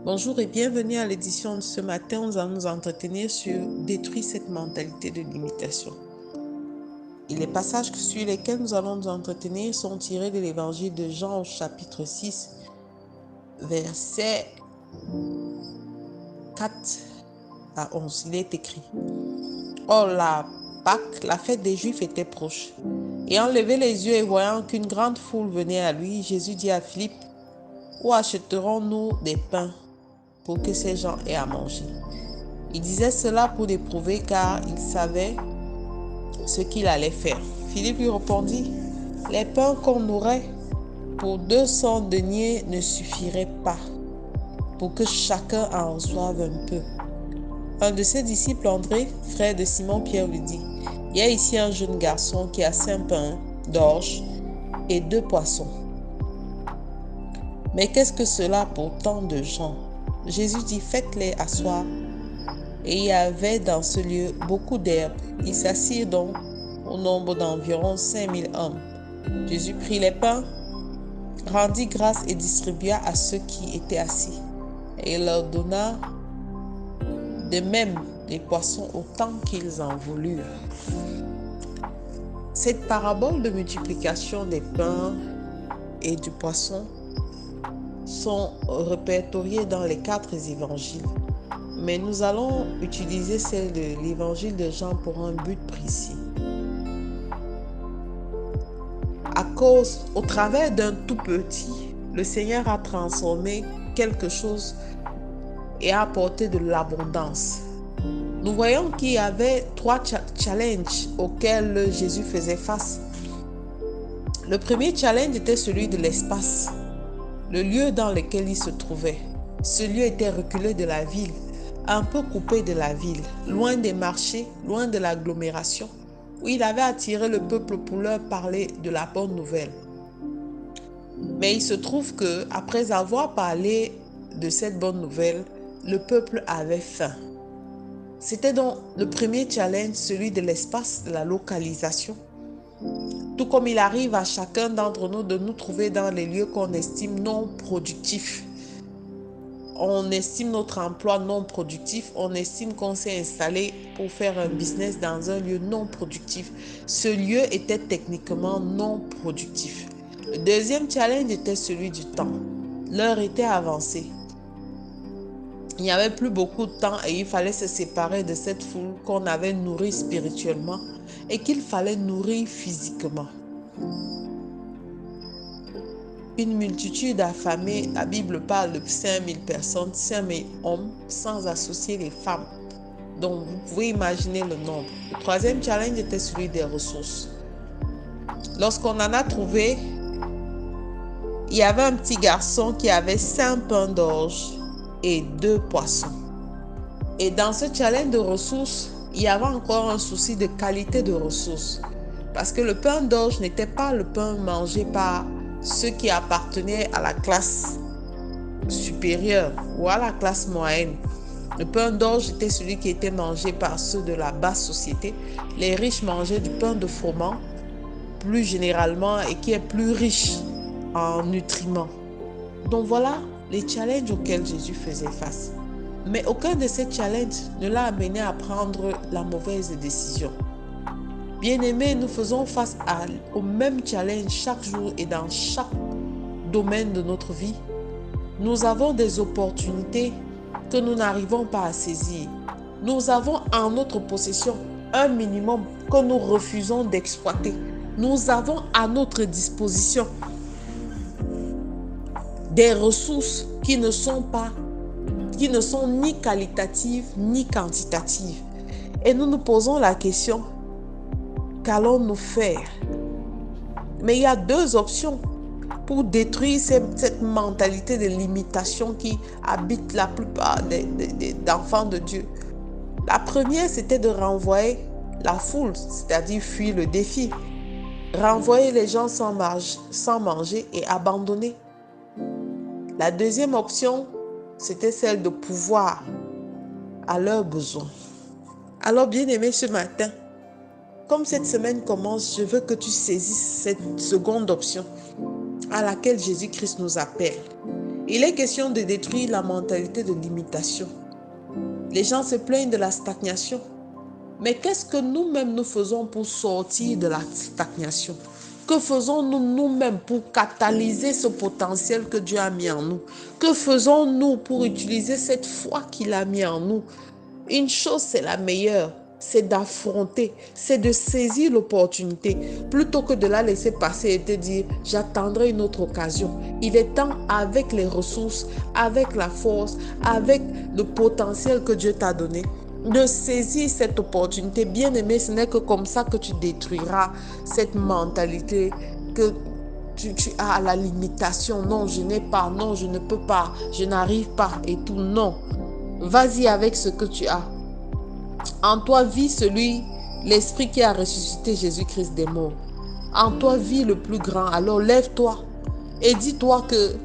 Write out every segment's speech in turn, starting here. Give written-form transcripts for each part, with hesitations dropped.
Bonjour et bienvenue à l'édition de ce matin. Nous allons nous entretenir sur détruire cette mentalité de limitation. Et les passages sur lesquels nous allons nous entretenir sont tirés de l'évangile de Jean au chapitre 6, versets 4 à 11. Il est écrit: Or la Pâque, la fête des Juifs, était proche. Ayant levé les yeux et voyant qu'une grande foule venait à lui, Jésus dit à Philippe: Où achèterons-nous des pains pour que ces gens aient à manger? Il disait cela pour l'éprouver car il savait ce qu'il allait faire. Philippe lui répondit: Les pains qu'on aurait pour 200 deniers ne suffiraient pas pour que chacun en reçoive un peu. Un de ses disciples, André, frère de Simon-Pierre, lui dit: Il y a ici un jeune garçon qui a 5 pains d'orge et 2 poissons. Mais qu'est-ce que cela pour tant de gens? Jésus dit: Faites-les asseoir. Et il y avait dans ce lieu beaucoup d'herbes. Ils s'assirent donc au nombre d'environ 5000 hommes. Jésus prit les pains, rendit grâce et distribua à ceux qui étaient assis. Et il leur donna de même les poissons autant qu'ils en voulurent. Cette parabole de multiplication des pains et du poisson sont répertoriées dans les 4 évangiles. Mais nous allons utiliser celle de l'évangile de Jean pour un but précis. Au travers d'un tout petit, le Seigneur a transformé quelque chose et a apporté de l'abondance. Nous voyons qu'il y avait 3 challenges auxquels Jésus faisait face. Le premier challenge était celui de l'espace, le lieu dans lequel il se trouvait. Ce lieu était reculé de la ville, un peu coupé de la ville, loin des marchés, loin de l'agglomération, où il avait attiré le peuple pour leur parler de la bonne nouvelle. Mais il se trouve que, après avoir parlé de cette bonne nouvelle, le peuple avait faim. C'était donc le premier challenge, celui de l'espace, de la localisation. Tout comme il arrive à chacun d'entre nous de nous trouver dans les lieux qu'on estime non productifs. On estime notre emploi non productif, on estime qu'on s'est installé pour faire un business dans un lieu non productif. Ce lieu était techniquement non productif. Le deuxième challenge était celui du temps. L'heure était avancée. Il n'y avait plus beaucoup de temps et il fallait se séparer de cette foule qu'on avait nourrie spirituellement et qu'il fallait nourrir physiquement. Une multitude affamée, la Bible parle de 5000 personnes, 5000 hommes, sans associer les femmes. Donc, vous pouvez imaginer le nombre. Le troisième challenge était celui des ressources. Lorsqu'on en a trouvé, il y avait un petit garçon qui avait 5 pains d'orge et 2 poissons. Et dans ce challenge de ressources, il y avait encore un souci de qualité de ressources. Parce que le pain d'orge n'était pas le pain mangé par ceux qui appartenaient à la classe supérieure ou à la classe moyenne. Le pain d'orge était celui qui était mangé par ceux de la basse société. Les riches mangeaient du pain de froment, plus généralement, et qui est plus riche en nutriments. Donc voilà les challenges auxquels Jésus faisait face. Mais aucun de ces challenges ne l'a amené à prendre la mauvaise décision. Bien-aimés, nous faisons face au même challenge chaque jour et dans chaque domaine de notre vie. Nous avons des opportunités que nous n'arrivons pas à saisir. Nous avons en notre possession un minimum que nous refusons d'exploiter. Nous avons à notre disposition des ressources qui ne sont ni qualitatives ni quantitatives. Et nous nous posons la question: qu'allons-nous faire? Mais il y a 2 options pour détruire cette mentalité de limitation qui habite la plupart des enfants de Dieu. La première, c'était de renvoyer la foule, c'est-à-dire fuir le défi. Renvoyer les gens sans manger et abandonner. La deuxième option, c'était celle de pouvoir à leurs besoins. Alors, bien-aimé, ce matin, comme cette semaine commence, je veux que tu saisisses cette seconde option à laquelle Jésus-Christ nous appelle Il est question de détruire la mentalité de limitation. Les gens se plaignent de la stagnation. Mais qu'est-ce que nous-mêmes nous faisons pour sortir de la stagnation? Que faisons-nous nous-mêmes pour catalyser ce potentiel que Dieu a mis en nous? Que faisons-nous pour utiliser cette foi qu'il a mis en nous? Une chose, c'est la meilleure, c'est d'affronter, c'est de saisir l'opportunité plutôt que de la laisser passer et te dire j'attendrai une autre occasion. Il est temps, avec les ressources, avec la force, avec le potentiel que Dieu t'a donné, de saisir cette opportunité. Bien aimé, ce n'est que comme ça que tu détruiras cette mentalité que tu as à la limitation. Non, je n'ai pas, non, je ne peux pas, je n'arrive pas et tout. Non, vas-y avec ce que tu as. En toi vit l'esprit qui a ressuscité Jésus-Christ des morts. En toi vit le plus grand. Alors lève-toi et dis-toi que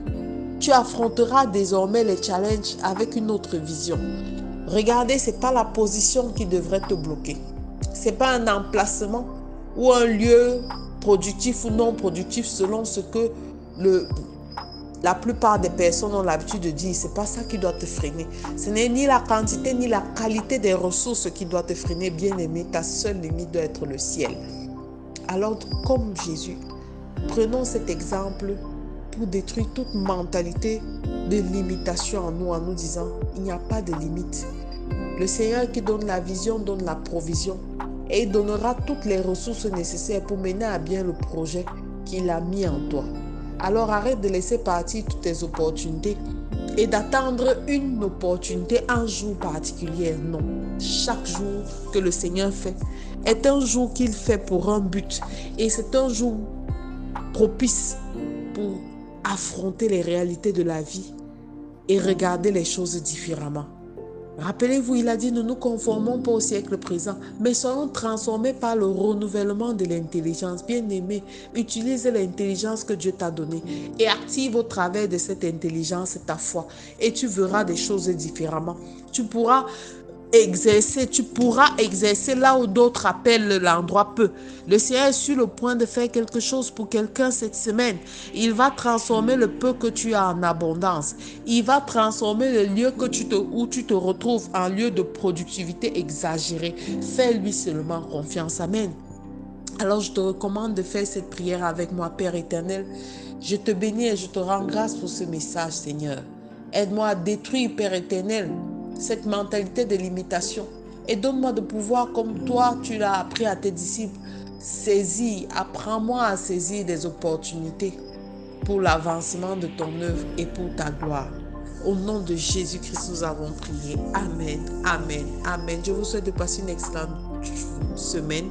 tu affronteras désormais les challenges avec une autre vision. Regardez, ce n'est pas la position qui devrait te bloquer. Ce n'est pas un emplacement ou un lieu productif ou non productif selon ce que la plupart des personnes ont l'habitude de dire. Ce n'est pas ça qui doit te freiner. Ce n'est ni la quantité ni la qualité des ressources qui doit te freiner. Bien aimé, ta seule limite doit être le ciel. Alors, comme Jésus, prenons cet exemple pour détruire toute mentalité de limitation en nous disant, il n'y a pas de limite. Le Seigneur qui donne la vision, donne la provision et il donnera toutes les ressources nécessaires pour mener à bien le projet qu'il a mis en toi. Alors arrête de laisser partir toutes tes opportunités et d'attendre une opportunité un jour particulier. Non, chaque jour que le Seigneur fait est un jour qu'il fait pour un but et c'est un jour propice pour affronter les réalités de la vie et regarder les choses différemment. Rappelez-vous, il a dit, ne nous conformons pas au siècle présent, mais soyons transformés par le renouvellement de l'intelligence. Bien-aimé, utilise l'intelligence que Dieu t'a donnée et active au travers de cette intelligence ta foi et tu verras des choses différemment. Tu pourras exercer là où d'autres appellent l'endroit peu. Le Seigneur est sur le point de faire quelque chose pour quelqu'un cette semaine. Il va transformer le peu que tu as en abondance. Il va transformer le lieu où tu te retrouves en lieu de productivité exagérée. Fais-lui seulement confiance. Amen. Alors je te recommande de faire cette prière avec moi, Père éternel. Je te bénis et je te rends grâce pour ce message, Seigneur. Aide-moi à détruire, Père éternel, cette mentalité de limitation. Et donne-moi de pouvoir, comme toi, tu l'as appris à tes disciples, saisir, apprends-moi à saisir des opportunités pour l'avancement de ton œuvre et pour ta gloire. Au nom de Jésus-Christ, nous avons prié. Amen, amen, amen. Je vous souhaite de passer une excellente semaine.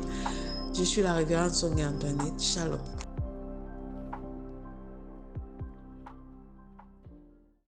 Je suis la révérende Sonia Antoinette. Shalom.